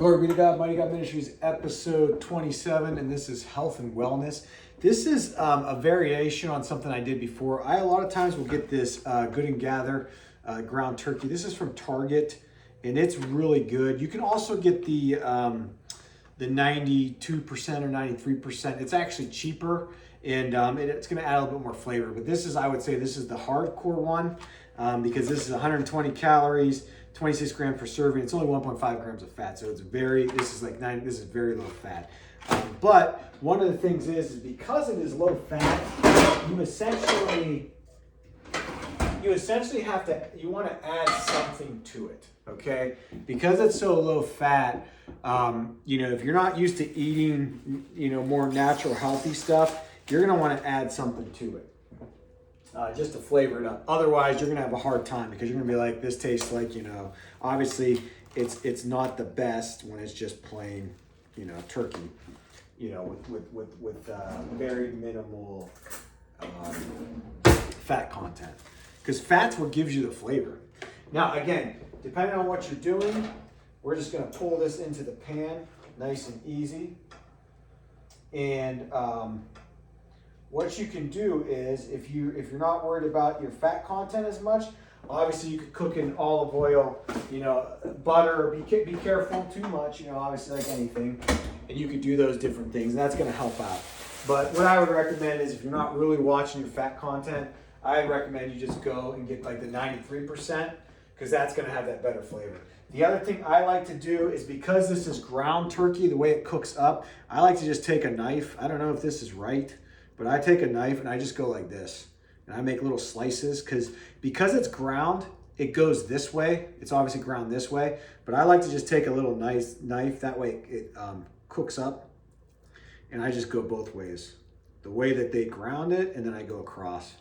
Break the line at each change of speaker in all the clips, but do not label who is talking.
Glory be to God, Mighty God Ministries, episode 27, and this is health and wellness. This is a variation on something I did before. I a lot of times will get this Good and Gather ground turkey. This is from Target, and it's really good. You can also get the 92% or 93%. It's actually cheaper, and it's going to add a little bit more flavor. But this is, I would say, this is the hardcore one because this is 120 calories. 26 grams per serving. It's only 1.5 grams of fat, so it's very. This is very low fat. But one of the things is because it is low fat, you essentially want to add something to it. Okay, because it's so low fat. If you're not used to eating, more natural, healthy stuff, you're gonna want to add something to it. Just to flavor it up. Otherwise, you're gonna have a hard time because you're gonna be like, this tastes like, obviously it's not the best when it's just plain, turkey, with very minimal fat content. Because fat's what gives you the flavor. Now, again, depending on what you're doing, we're just gonna pull this into the pan, nice and easy. And what you can do is, if you're not worried about your fat content as much, obviously you could cook in olive oil, butter. Be careful too much, obviously like anything, and you could do those different things. And that's going to help out. But what I would recommend is, if you're not really watching your fat content, I recommend you just go and get like the 93%, because that's going to have that better flavor. The other thing I like to do is, because this is ground turkey, the way it cooks up, I like to just take a knife. I don't know if this is right, but I take a knife and I just go like this. And I make little slices because it's ground, it goes this way. It's obviously ground this way, but I like to just take a little nice knife. That way it cooks up. And I just go both ways. The way that they ground it, and then I go across.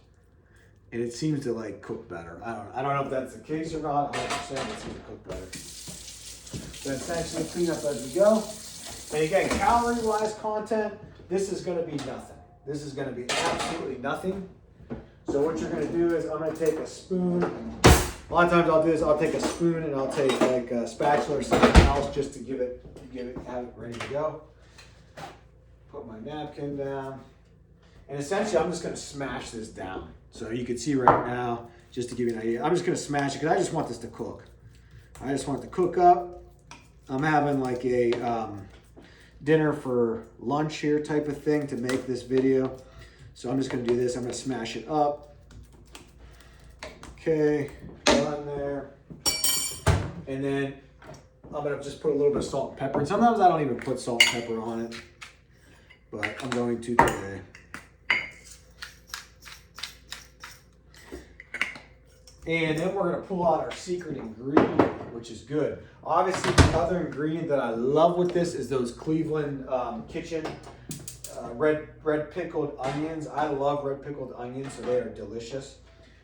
And it seems to cook better. I don't know if that's the case or not. 100% it seems to cook better. So essentially clean up as we go. And again, calorie-wise content, this is gonna be nothing. This is going to be absolutely nothing. So what you're going to do is, I'm going to take a spoon. A lot of times I'll do this. I'll take a spoon and I'll take like a spatula or something else just to have it ready to go. Put my napkin down. And essentially I'm just going to smash this down. So you can see right now, just to give you an idea, I'm just going to smash it because I just want this to cook. I just want it to cook up. I'm having like a dinner for lunch here type of thing to make this video. So I'm just gonna do this. I'm gonna smash it up. Okay, done there. And then I'm gonna just put a little bit of salt and pepper. And sometimes I don't even put salt and pepper on it, but I'm going to today. And then we're gonna pull out our secret ingredient, which is good. Obviously, the other ingredient that I love with this is those Cleveland Kitchen red pickled onions. I love red pickled onions, so they are delicious.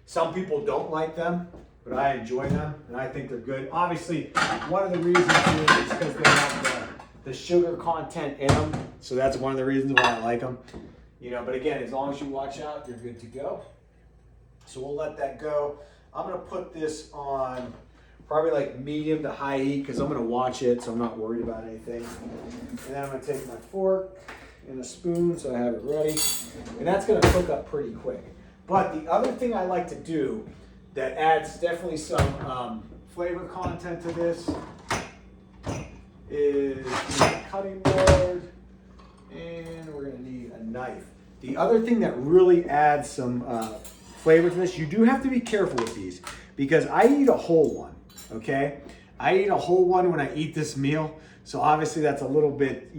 Some people don't like them, but I enjoy them, and I think they're good. Obviously, one of the reasons is because they have the sugar content in them, so that's one of the reasons why I like them. But again, as long as you watch out, you're good to go. So we'll let that go. I'm gonna put this on probably like medium to high heat because I'm gonna watch it, so I'm not worried about anything. And then I'm gonna take my fork and a spoon so I have it ready. And that's gonna cook up pretty quick. But the other thing I like to do that adds definitely some flavor content to this is a cutting board, and we're gonna need a knife. The other thing that really adds some flavor to this, you do have to be careful with these because I eat a whole one, okay? I eat a whole one when I eat this meal. So obviously that's a little bit,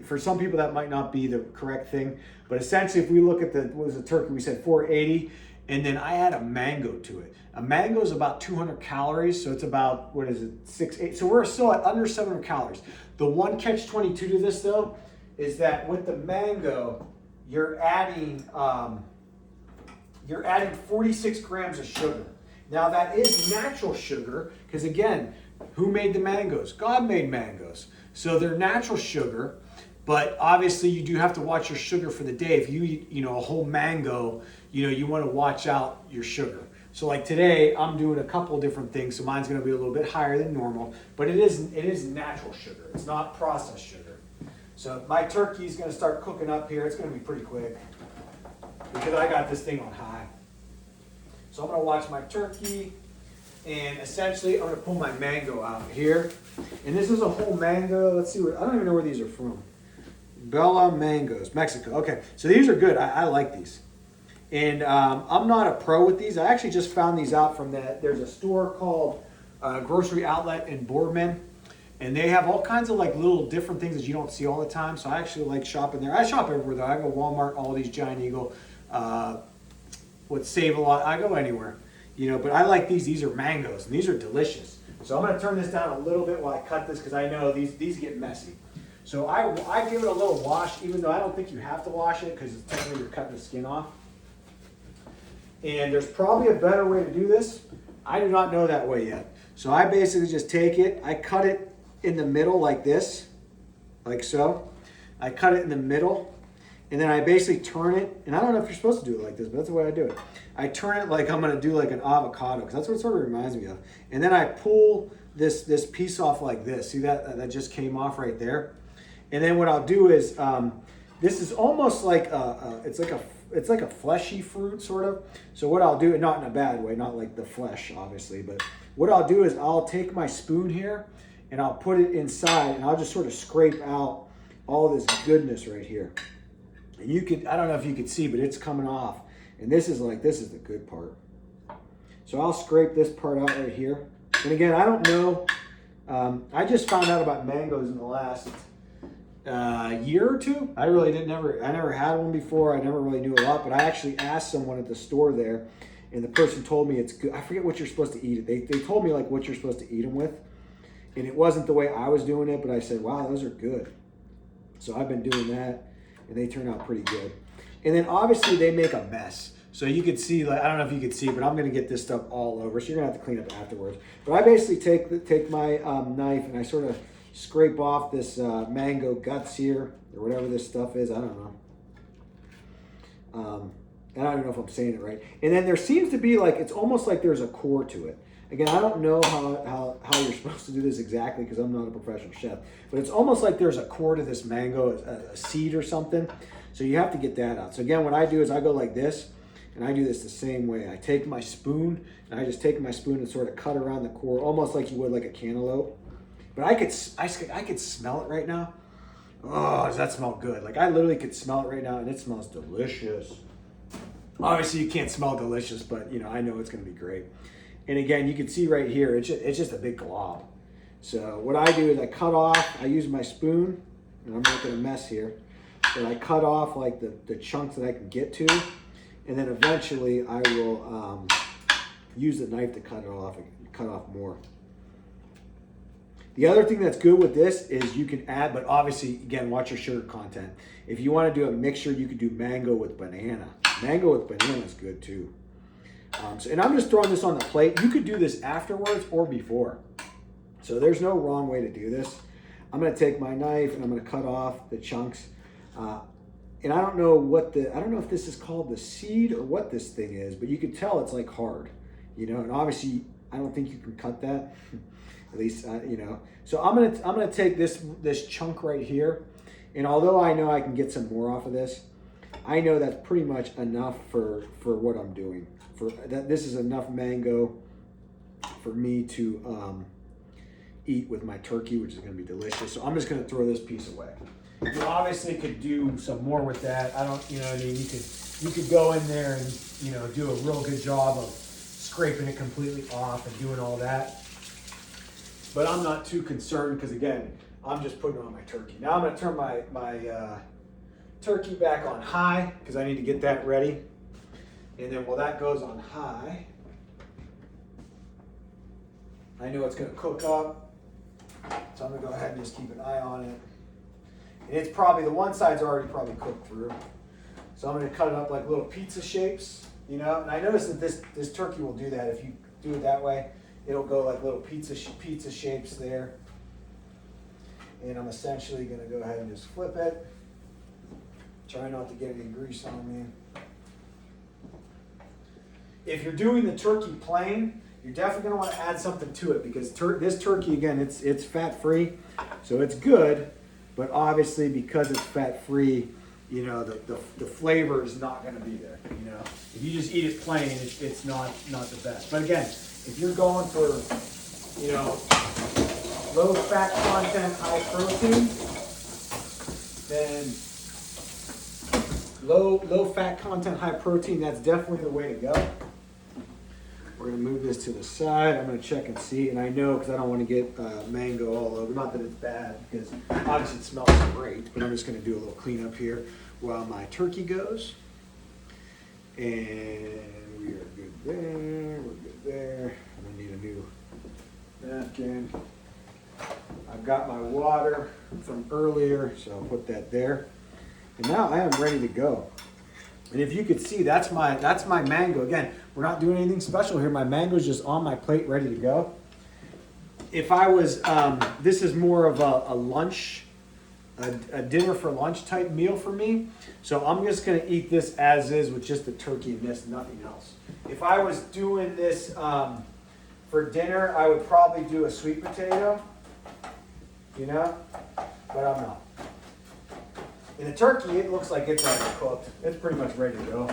for some people that might not be the correct thing. But essentially, if we look at what was the turkey, we said 480, and then I add a mango to it. A mango is about 200 calories, so it's about, 6, 8. So we're still at under 700 calories. The one catch-22 to this though, is that with the mango, you're adding 46 grams of sugar. Now that is natural sugar, because again, who made the mangoes? God made mangoes. So they're natural sugar, but obviously you do have to watch your sugar for the day. If you eat, a whole mango, you want to watch out your sugar. So like today, I'm doing a couple different things. So mine's gonna be a little bit higher than normal, but it is natural sugar. It's not processed sugar. So my turkey's gonna start cooking up here. It's gonna be pretty quick because I got this thing on high. So I'm gonna watch my turkey, and essentially I'm gonna pull my mango out here. And this is a whole mango. Let's see I don't even know where these are from. Bella mangoes, Mexico. Okay, so these are good. I like these. And I'm not a pro with these. I actually just found these out from there's a store called Grocery Outlet in Boardman. And they have all kinds of like little different things that you don't see all the time. So I actually like shopping there. I shop everywhere though. I go Walmart, Aldi's, Giant Eagle, Save-A-Lot. I go anywhere, you know. But I like these. These are mangoes, and these are delicious. So I'm going to turn this down a little bit while I cut this because I know these get messy. So I give it a little wash, even though I don't think you have to wash it because technically you're cutting the skin off. And there's probably a better way to do this. I do not know that way yet. So I basically just take it, I cut it in the middle like this, like so. I cut it in the middle, and then I basically turn it, and I don't know if you're supposed to do it like this, but that's the way I do it. I turn it like I'm gonna do like an avocado, because that's what it sort of reminds me of. And then I pull this piece off like this. See that just came off right there? And then what I'll do is, this is almost like it's like a fleshy fruit, sort of. So what I'll do, and not in a bad way, not like the flesh, obviously, but what I'll do is I'll take my spoon here and I'll put it inside and I'll just sort of scrape out all this goodness right here. And I don't know if you can see, but it's coming off. And this is the good part. So I'll scrape this part out right here. And again, I don't know. I just found out about mangoes in the last year or two. I never had one before. I never really knew a lot, but I actually asked someone at the store there, and the person told me it's good. I forget what you're supposed to eat it. They told me like what you're supposed to eat them with, and it wasn't the way I was doing it, but I said, wow, those are good. So I've been doing that, and they turn out pretty good. And then obviously they make a mess. So you could see, like, I don't know if you could see, but I'm gonna get this stuff all over. So you're gonna have to clean up afterwards. But I basically take my knife and I sort of scrape off this mango guts here, or whatever this stuff is. I don't know. And I don't know if I'm saying it right. And then there seems to be like, it's almost like there's a core to it. Again, I don't know how you're supposed to do this exactly because I'm not a professional chef. But it's almost like there's a core to this mango, a seed or something. So you have to get that out. So again, what I do is I go like this, and I do this the same way. I take my spoon, and I just take my spoon and sort of cut around the core, almost like you would like a cantaloupe. But I could smell it right now. Oh, does that smell good? Like I literally could smell it right now, and it smells delicious. Obviously, you can't smell delicious, but you know I know it's going to be great. And again, you can see right here, it's just a big glob. So what I do is I cut off. I use my spoon, and I'm making a mess here. But I cut off like the chunks that I can get to, and then eventually I will use the knife to cut it off and cut off more. The other thing that's good with this is you can add, but obviously, again, watch your sugar content. If you want to do a mixture, you could do mango with banana. Mango with banana is good too. And I'm just throwing this on the plate. You could do this afterwards or before. So there's no wrong way to do this. I'm going to take my knife and I'm going to cut off the chunks. And I don't know if this is called the seed or what this thing is, but you could tell it's like hard, you know. And obviously, I don't think you can cut that. At least, you know. So I'm gonna take this chunk right here, and although I know I can get some more off of this, I know that's pretty much enough for what I'm doing. This is enough mango for me to eat with my turkey, which is gonna be delicious. So I'm just gonna throw this piece away. You obviously could do some more with that. You know what I mean? You could go in there and, you know, do a real good job of scraping it completely off and doing all that. But I'm not too concerned because, again, I'm just putting it on my turkey. Now I'm going to turn my turkey back on high because I need to get that ready. And then while that goes on high, I know it's going to cook up. So I'm going to go ahead and just keep an eye on it. And it's probably, the one side's already probably cooked through. So I'm going to cut it up like little pizza shapes, you know. And I noticed that this turkey will do that if you do it that way. It'll go like little pizza shapes there. And I'm essentially going to go ahead and just flip it. Try not to get any grease on me. if you're doing the turkey plain, you're definitely gonna wanna add something to it because this turkey, again, it's fat-free, so it's good, but obviously because it's fat-free, you know, the flavor is not gonna be there, you know. If you just eat it plain, it's not the best. But again, if you're going for, you know, low fat content, high protein, then low fat content, high protein, that's definitely the way to go. We're gonna move this to the side. I'm gonna check and see, and I know because I don't want to get mango all over. Not that it's bad, because obviously it smells great, but I'm just gonna do a little cleanup here while my turkey goes. And we are good there, we're good there. I'm gonna need a new napkin. I've got my water from earlier, so I'll put that there. And now I am ready to go. And if you could see, that's my mango. Again, we're not doing anything special here. My mango is just on my plate, ready to go. If I was, this is more of a lunch, a dinner for lunch type meal for me. So I'm just gonna eat this as is with just the turkey and this, nothing else. If I was doing this for dinner, I would probably do a sweet potato, you know, but I'm not. In the turkey, it looks like it's already cooked. It's pretty much ready to go.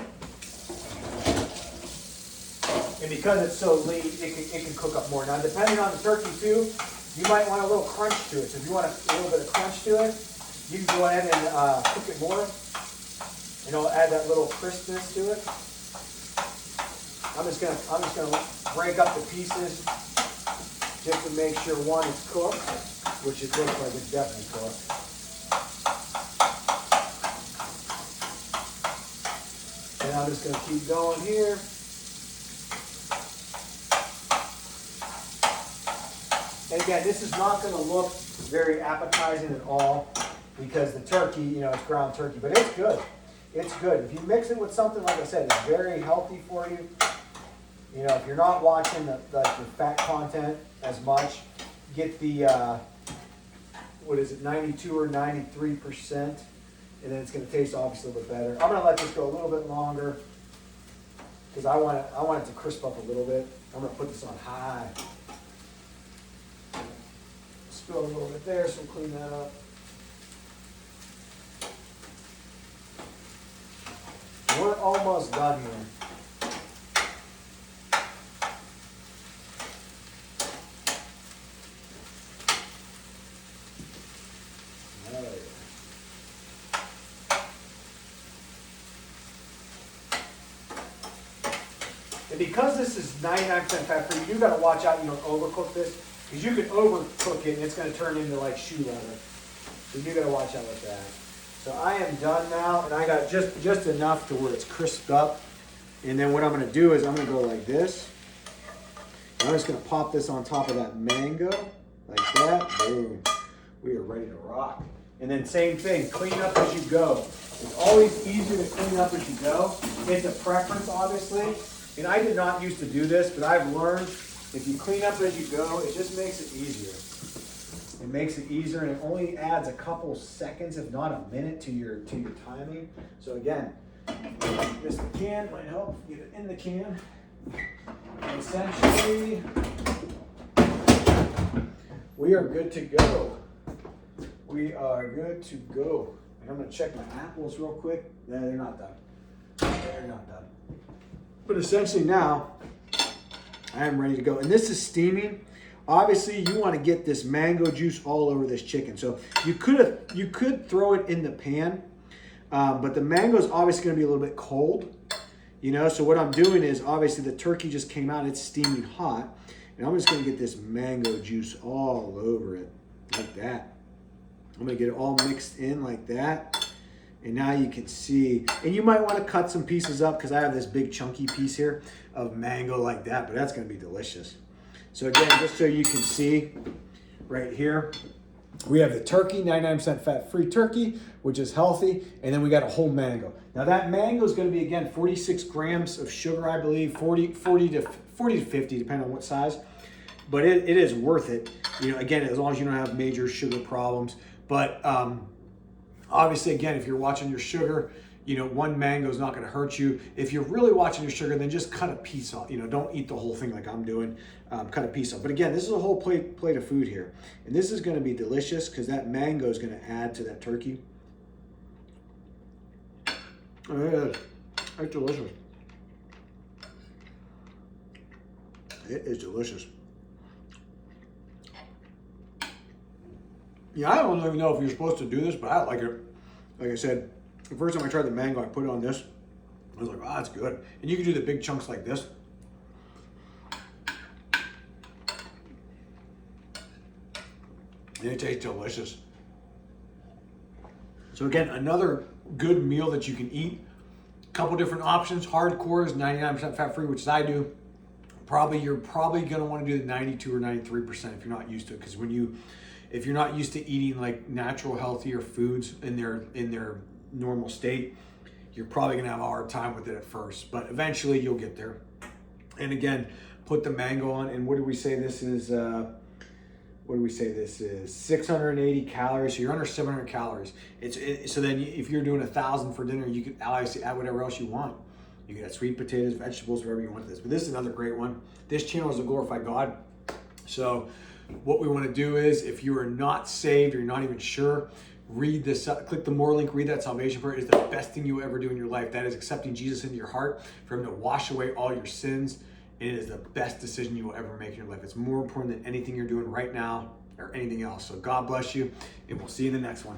And because it's so lean, it can cook up more. Now, depending on the turkey too, you might want a little crunch to it. So if you want a little bit of crunch to it, you can go ahead and cook it more. And it'll add that little crispness to it. I'm just gonna break up the pieces just to make sure one is cooked, which it looks like it's definitely cooked. And I'm just going to keep going here. And again, this is not going to look very appetizing at all because the turkey, you know, it's ground turkey, but it's good. It's good. If you mix it with something, like I said, it's very healthy for you. You know, if you're not watching the fat content as much, get the, what is it, 92 or 93%. And then it's going to taste obviously a little bit better. I'm going to let this go a little bit longer because I want it to crisp up a little bit. I'm going to put this on high. Spill a little bit there, so we'll clean that up. We're almost done here. Oh, yeah. And because this is 99% fat free, you got to watch out you don't overcook this, because you can overcook it and it's going to turn into like shoe leather. So you got to watch out with that. So I am done now, and I got just enough to where it's crisped up. And then what I'm going to do is I'm going to go like this. And I'm just going to pop this on top of that mango, like that. Boom. We are ready to rock. And then same thing, clean up as you go. It's always easier to clean up as you go. It's a preference, obviously. And I did not used to do this, but I've learned if you clean up as you go, it just makes it easier. It makes it easier, and it only adds a couple seconds, if not a minute, to your timing. So again, this can might help get it in the can. And essentially, we are good to go. We are good to go. And I'm going to check my apples real quick. No, they're not done. They're not done. But essentially now, I am ready to go. And this is steaming. Obviously, you want to get this mango juice all over this chicken. So you could throw it in the pan, but the mango is obviously going to be a little bit cold. You know, so what I'm doing is obviously the turkey just came out. It's steaming hot. And I'm just going to get this mango juice all over it like that. I'm going to get it all mixed in like that. And now you can see, and you might want to cut some pieces up because I have this big chunky piece here of mango like that, but that's going to be delicious. So again, just so you can see right here, we have the turkey, 99% fat-free turkey, which is healthy, and then we got a whole mango. Now that mango is going to be, again, 46 grams of sugar, I believe, 40 to 50, depending on what size. But it is worth it, you know, again, as long as you don't have major sugar problems. But obviously, again, if you're watching your sugar, You know, one mango is not going to hurt you. If you're really watching your sugar, then just cut a piece off. You know, don't eat the whole thing like I'm doing. Cut a piece off. But again, this is a whole plate of food here. And this is going to be delicious because that mango is going to add to that turkey. Oh, it is. It's delicious. It is delicious. Yeah, I don't even know if you're supposed to do this, but I like it. Like I said, the first time I tried the mango, I put it on this. I was like, oh, that's good. And you can do the big chunks like this. And it tastes delicious. So again, another good meal that you can eat. A couple different options. Hardcore is 99% fat-free, which I do. You're probably going to want to do the 92 or 93% if you're not used to it. Because if you're not used to eating like natural, healthier foods in their normal state, you're probably going to have a hard time with it at first. But eventually you'll get there. And again, put the mango on. And what do we say this is? 680 calories. So you're under 700 calories. So then if you're doing 1,000 for dinner, you can obviously add whatever else you want. You can add sweet potatoes, vegetables, whatever you want to this. But this is another great one. This channel is to glorify God. So what we want to do is, if you are not saved or you're not even sure, read this, click the more link, read that salvation prayer. It is the best thing you ever do in your life. That is accepting Jesus into your heart for him to wash away all your sins. And it is the best decision you will ever make in your life. It's more important than anything you're doing right now or anything else. So God bless you, and we'll see you in the next one.